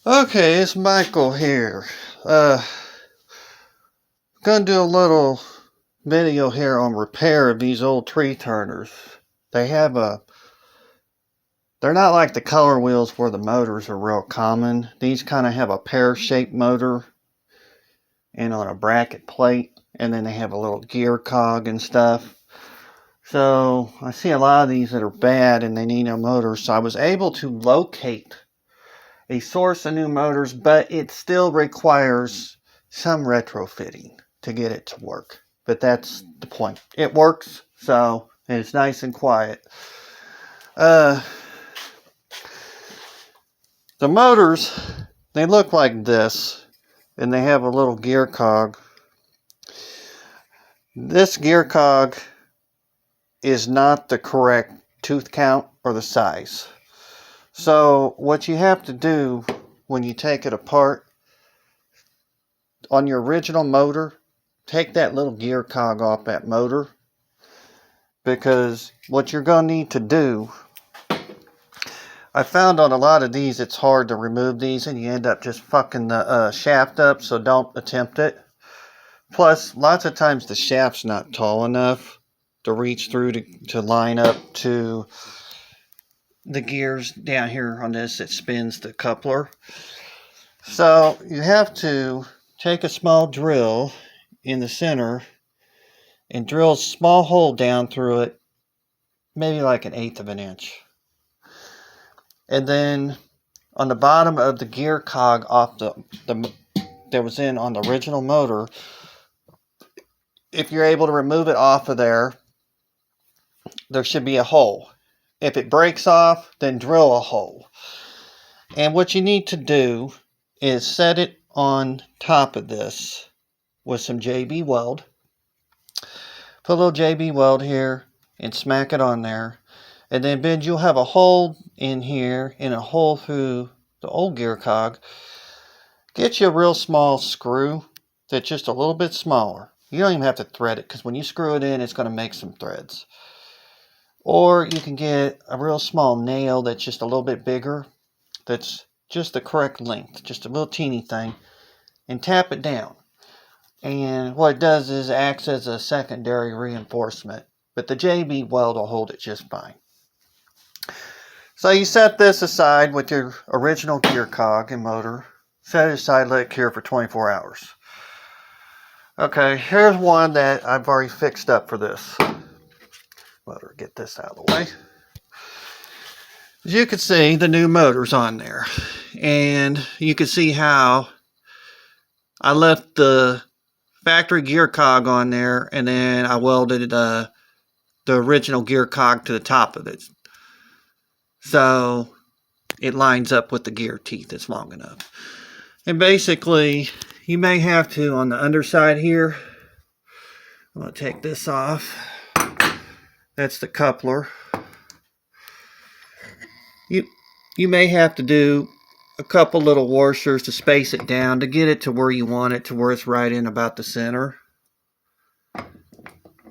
Okay, it's Michael here. Gonna do a little video here on repair of these old tree turners. They're not like the color wheels where the motors are real common. These kind of have a pear-shaped motor and on a bracket plate, and then they have a little gear cog and stuff. So I see a lot of these that are bad and they need no motors. So I was able to locate a source of new motors, but it still requires some retrofitting to get it to work. But that's the point. It works, so it's nice and quiet. The motors, they look like this, and they have a little gear cog. This gear cog is not the correct tooth count or the size. So what you have to do when you take it apart, on your original motor, take that little gear cog off that motor, because what you're going to need to do, I found on a lot of these it's hard to remove these and you end up just fucking the shaft up, so don't attempt it. Plus, lots of times the shaft's not tall enough to reach through to line up to the gears down here on this that spins the coupler. So you have to take a small drill in the center and drill a small hole down through it, maybe like 1/8 of an inch. And then on the bottom of the gear cog off the that was in on the original motor, if you're able to remove it off of there, there should be a hole. If it breaks off, then drill a hole. And what you need to do is set it on top of this with some JB Weld. Put a little JB Weld here and smack it on there. And then, Ben, you'll have a hole in here and a hole through the old gear cog. Get you a real small screw that's just a little bit smaller. You don't even have to thread it, because when you screw it in, it's going to make some threads. Or you can get a real small nail that's just a little bit bigger, that's just the correct length, just a little teeny thing, and tap it down. And what it does is acts as a secondary reinforcement, but the JB Weld will hold it just fine. So you set this aside with your original gear cog and motor. Set it aside, let it cure for 24 hours. Okay, here's one that I've already fixed up for this. Motor, get this out of the way. As you can see, the new motor's on there. And you can see how I left the factory gear cog on there, and then I welded the original gear cog to the top of it. So it lines up with the gear teeth. It's long enough. And basically, you may have to, on the underside here, I'm going to take this off. That's the coupler. You may have to do a couple little washers to space it down to get it to where you want it, to where it's right in about the center.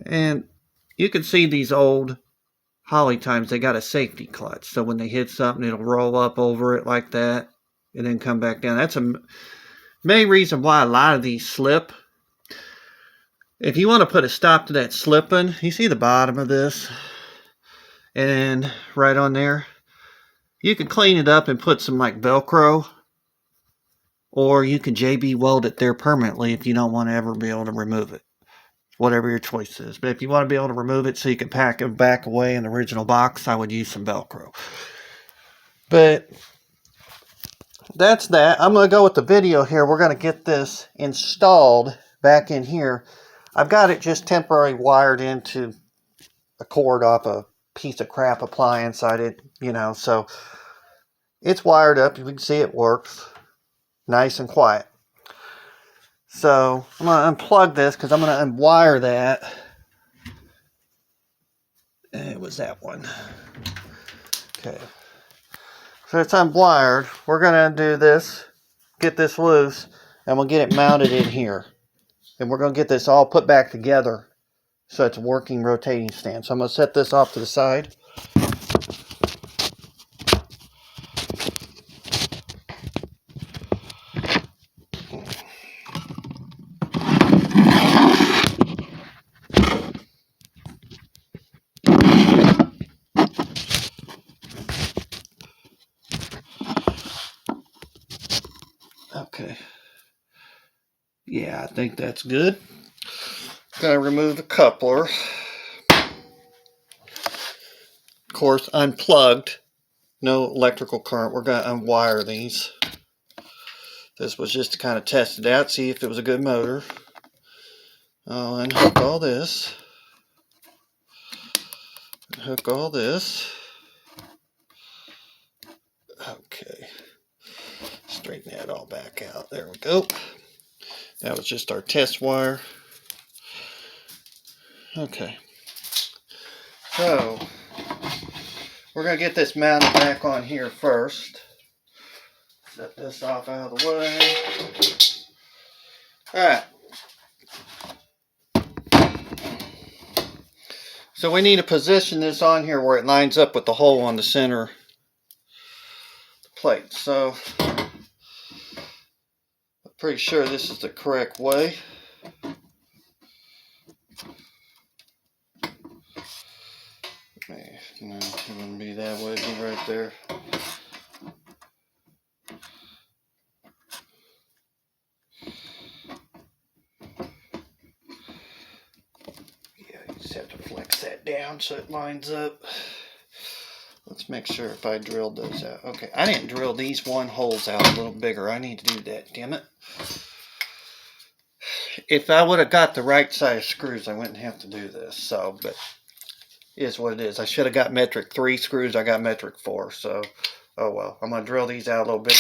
And you can see these old Holley times, they got a safety clutch. So when they hit something, it'll roll up over it like that and then come back down. That's a main reason why a lot of these slip. If you want to put a stop to that slipping, you see the bottom of this? And right on there, you can clean it up and put some like Velcro, or you can JB Weld it there permanently if you don't want to ever be able to remove it. Whatever your choice is. But if you want to be able to remove it so you can pack it back away in the original box, I would use some Velcro. But that's that. I'm going to go with the video here. We're going to get this installed back in here. I've got it just temporarily wired into a cord off a piece of crap appliance I did, so it's wired up. You can see it works. Nice and quiet. So I'm going to unplug this because I'm going to unwire that. It was that one. Okay. So it's unwired. We're going to do this, get this loose, and we'll get it mounted in here. And we're going to get this all put back together so it's a working rotating stand. So I'm going to set this off to the side. Okay. Yeah, I think that's good. Gonna remove the coupler. Of course, unplugged. No electrical current. We're gonna unwire these. This was just to kind of test it out, see if it was a good motor. I'll unhook all this. Hook all this. Okay. Straighten that all back out. There we go. That was just our test wire. Okay. So, we're going to get this mounted back on here first. Set this off out of the way. Alright. So we need to position this on here where it lines up with the hole on the center plate. So, I'm pretty sure this is the correct way. No, it wouldn't be that way. It'd be right there. Yeah, you just have to flex that down so it lines up. Let's make sure if I drilled those out. Okay, I didn't drill these one holes out a little bigger. I need to do that, damn it. If I would have got the right size screws, I wouldn't have to do this. So, but it is what it is. I should have got metric 3 screws. I got metric 4. So, oh well. I'm going to drill these out a little bigger.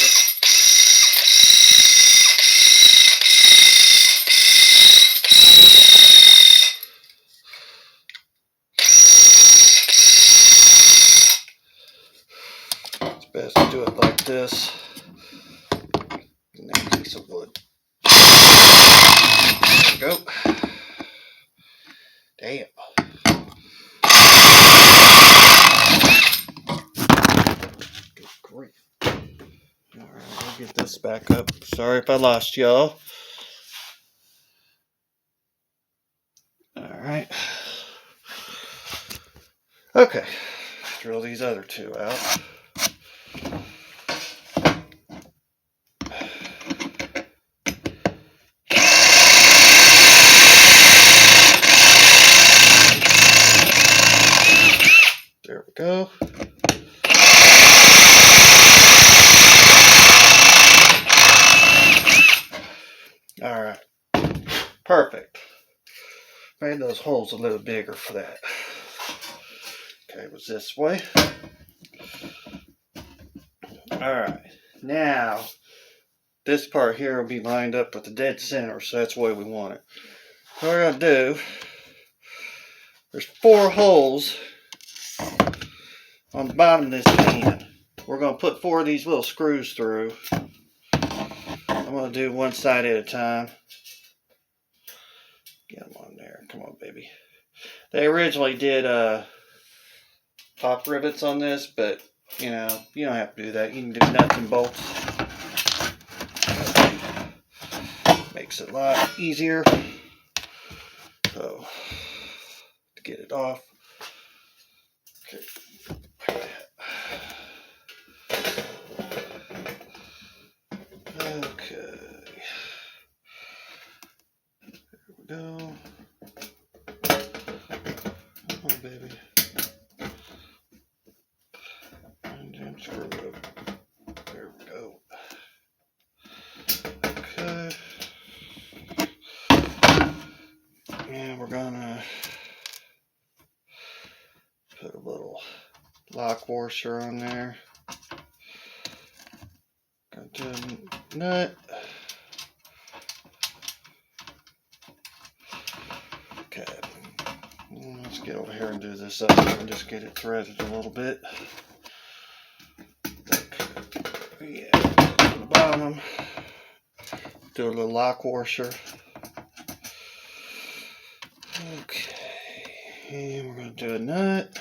It's best to do it like this. And that piece of wood. There we go. Damn. Good grief. Alright, we'll get this back up. Sorry if I lost y'all. Alright. Okay. Drill these other 2 out. There we go. Alright. Perfect. Made those holes a little bigger for that. Okay, it was this way. Alright. Now, this part here will be lined up with the dead center, so that's the way we want it. What we're going to do, there's 4 holes on the bottom of this pan. We're going to put 4 of these little screws through. I'm going to do one side at a time. Get them on there. Come on, baby. They originally did pop rivets on this, but you know, you don't have to do that. You can do nuts and bolts. Makes it a lot easier. So, to get it off. Okay. Okay. There we go. Come on, baby. And then screw it up. There we go. Okay. And we're gonna put a little lock washer on there. Got the nut. Okay. Let's get over here and do this up and just get it threaded a little bit. Okay. Yeah, to the bottom. Do a little lock washer. Okay. And we're going to do a nut.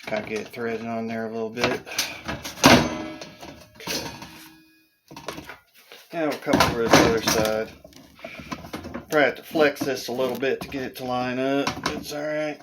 Kind of get it threaded on there a little bit. Okay. And we'll come over to the other side. Probably have to flex this a little bit to get it to line up. It's alright.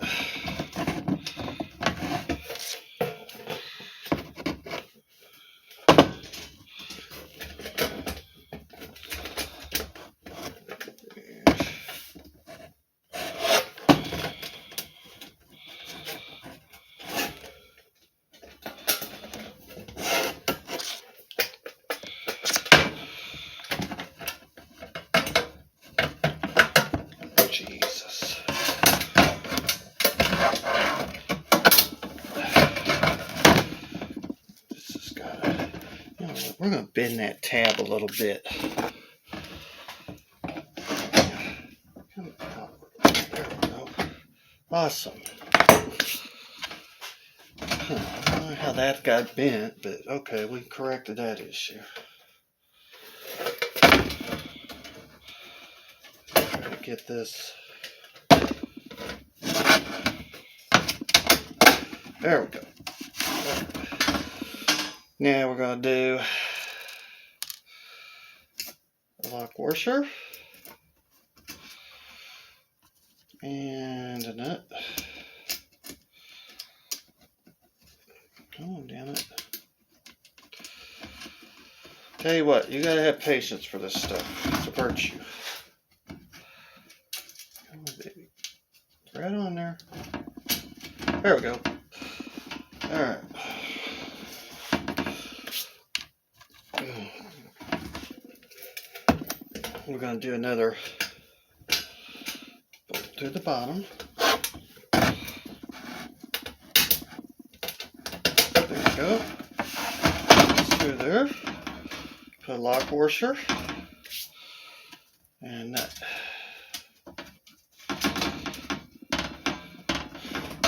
we're going to bend that tab a little bit. There we go. Awesome. I don't know how that got bent, but okay, we corrected that issue. Try to get this. There we go. Now we're going to do a lock washer and a nut. Oh, damn it. Tell you what, you gotta have patience for this stuff. It's a virtue. Come on, baby. Right on there. There we go. Alright. We're gonna do another bolt through the bottom. There we go. Through there. Put a lock washer and nut.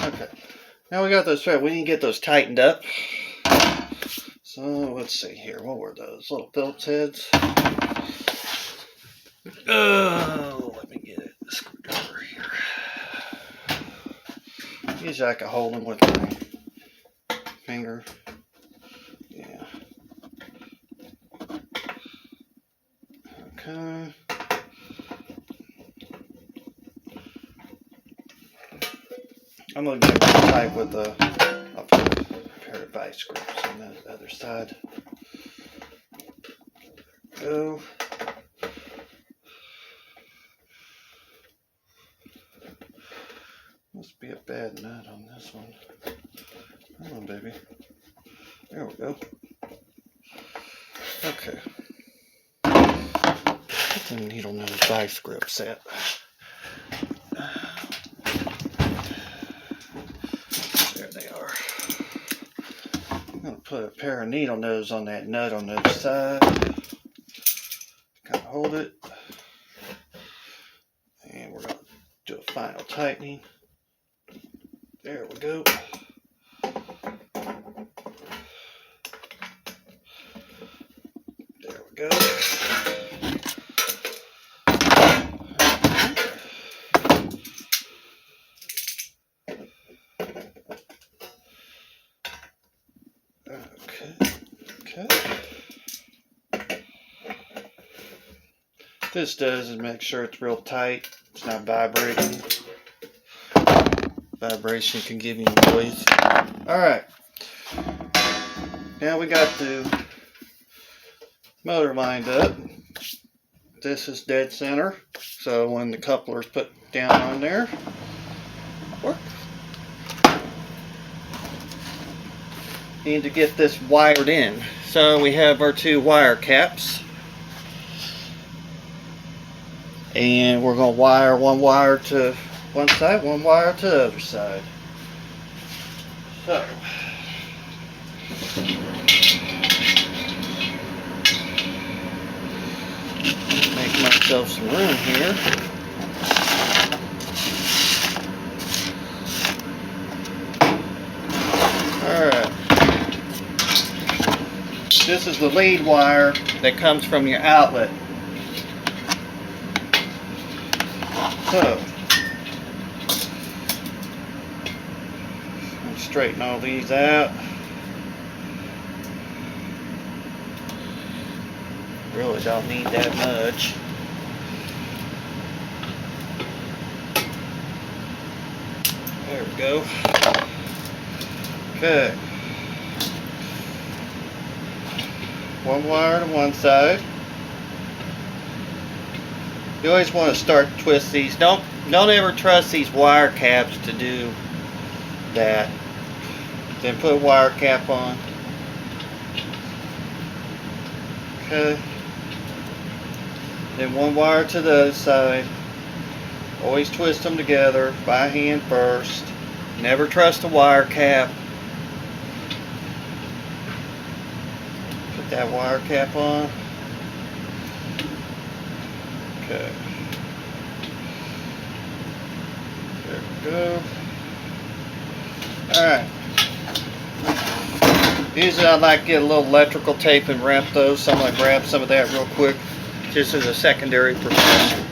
Okay. Now we got those threads. We need to get those tightened up. So let's see here. What were those? Little Phillips heads. Oh, let me get it. The screwdriver here. Usually I can hold them with my finger. Yeah. Okay. I'm going to get tight with a pair of vice grips on the other side. Go. Must be a bad nut on this one. Come on, baby. There we go. Okay. Get the needle nose vice grip set. There they are. I'm going to put a pair of needle nose on that nut on the other side. Kind of hold it. And we're going to do a final tightening. There we go. There we go. Okay. This does is make sure it's real tight. It's not vibrating. Vibration can give you noise. Alright. Now we got the motor lined up. This is dead center. So when the coupler is put down on there, work. Need to get this wired in. So we have our two wire caps. And we're going to wire one wire to one side, one wire to the other side. So, make myself some room here. Alright. This is the lead wire that comes from your outlet. So, straighten all these out. Really don't need that much. There we go. Okay. One wire to one side. You always want to start to twist these. Don't ever trust these wire caps to do that. Then put a wire cap on. Okay. Then one wire to the other side. Always twist them together by hand first. Never trust a wire cap. Put Put that wire cap on. Okay. There we go. Alright. Usually I like to get a little electrical tape and wrap those, so I'm going to grab some of that real quick, just as a secondary precaution.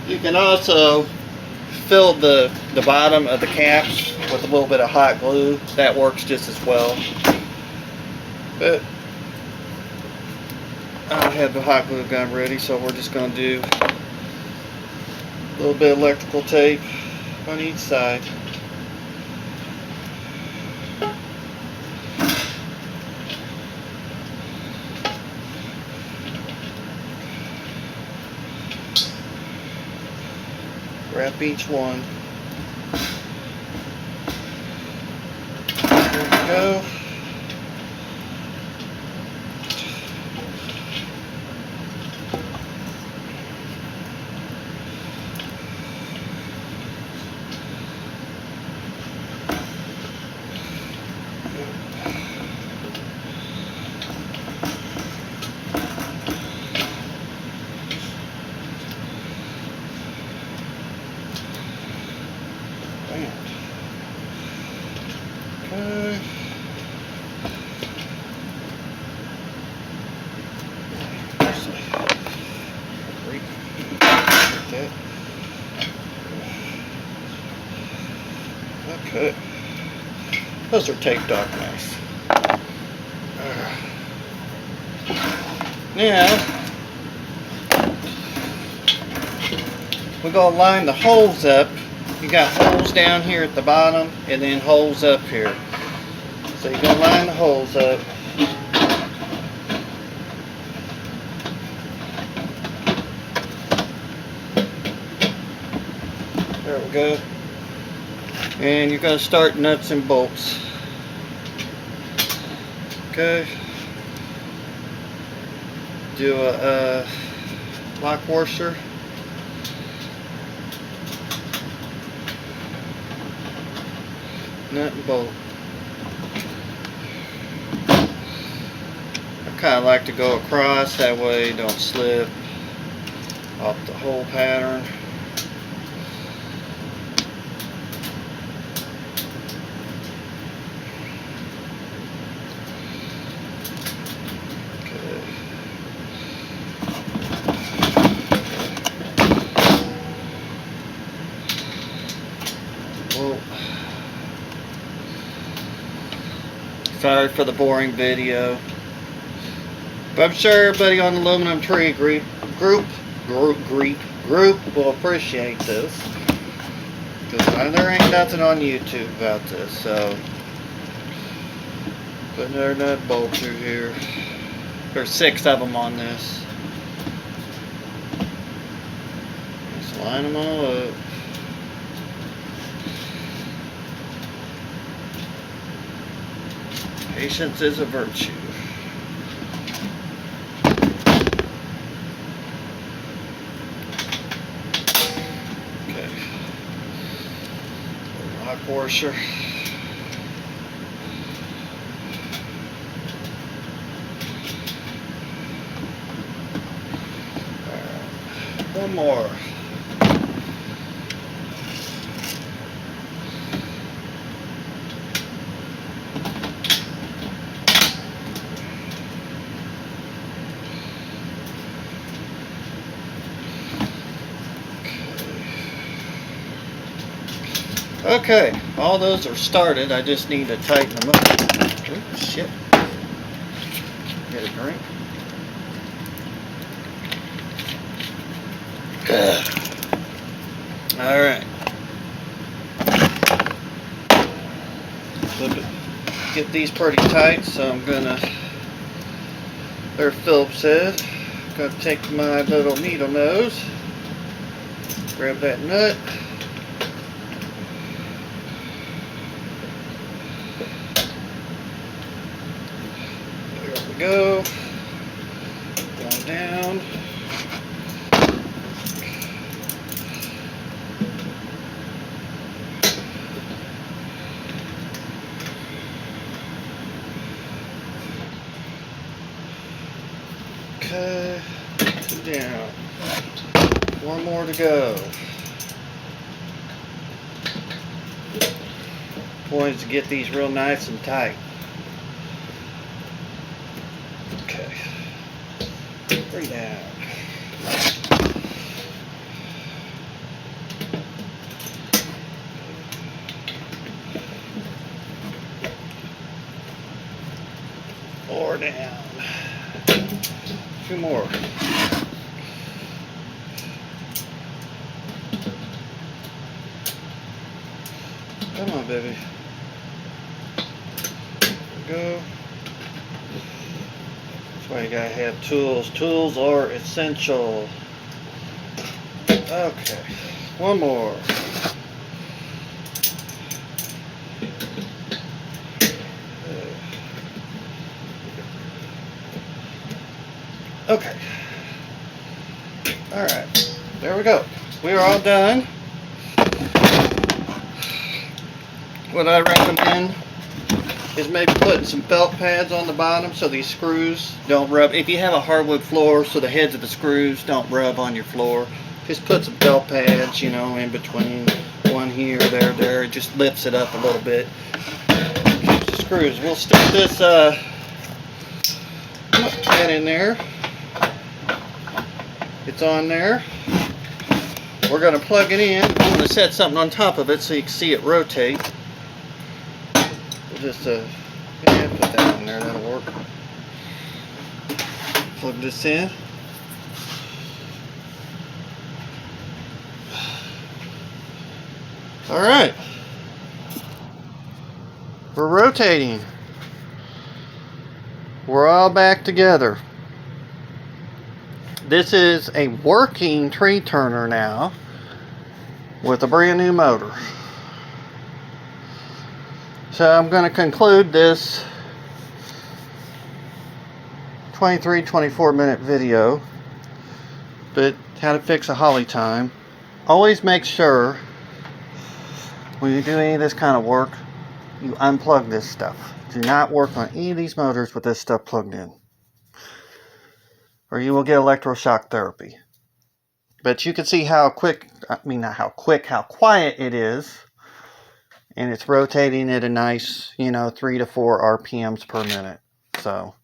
You can also fill the bottom of the caps with a little bit of hot glue. That works just as well. But I have the hot glue gun ready, so we're just going to do a little bit of electrical tape on each side. Wrap each one. There we go. Okay. Okay. Those are taped off nice. Now we're going to line the holes up. You got holes down here at the bottom and then holes up here. So you're going to line the holes up. There we go. And you're going to start nuts and bolts. Okay. Do a lock washer. Nut and bolt. I kind of like to go across, that way you don't slip off the hole pattern. Okay. Well, sorry for the boring video, but I'm sure everybody on the Aluminum Tree group will appreciate this, because there ain't nothing on YouTube about this. So put another nut bolt through here. There's 6 of them on this. Just line them all up. Patience is a virtue. Okay. Lock washer. One more. Okay, all those are started. I just need to tighten them up. Oh, shit. Get a drink. Alright. Get these pretty tight, so I'm gonna, there Phillips said, gonna take my little needle nose, grab that nut. There we go. Going down. down. One more to go. Point is to get these real nice and tight. Okay. 3 down. Four down. 2 more. Come on, baby. Go. That's why you gotta have tools. Tools are essential. Okay. One more. Okay. Alright. There we go. We are all done. What I recommend is maybe putting some felt pads on the bottom so these screws don't rub. If you have a hardwood floor, so the heads of the screws don't rub on your floor, just put some felt pads, you know, in between. One here, there. It just lifts it up a little bit. Keeps the screws. We'll stick this pad in there. It's on there. We're going to plug it in. I'm going to set something on top of it so you can see it rotate. We'll just put that in there. That'll work. Plug this in. All right. We're rotating. We're all back together. This is a working tree turner now with a brand new motor. So I'm going to conclude this 24 minute video but how to fix a holly time. Always make sure when you do any of this kind of work you unplug this stuff. Do not work on any of these motors with this stuff plugged in, or you will get electroshock therapy. But you can see how quick, how quiet it is. And it's rotating at a nice, 3 to 4 RPMs per minute. So,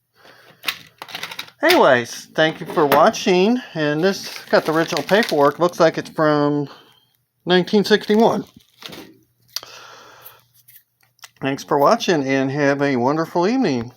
anyways, thank you for watching. And this got the original paperwork. Looks like it's from 1961. Thanks for watching and have a wonderful evening.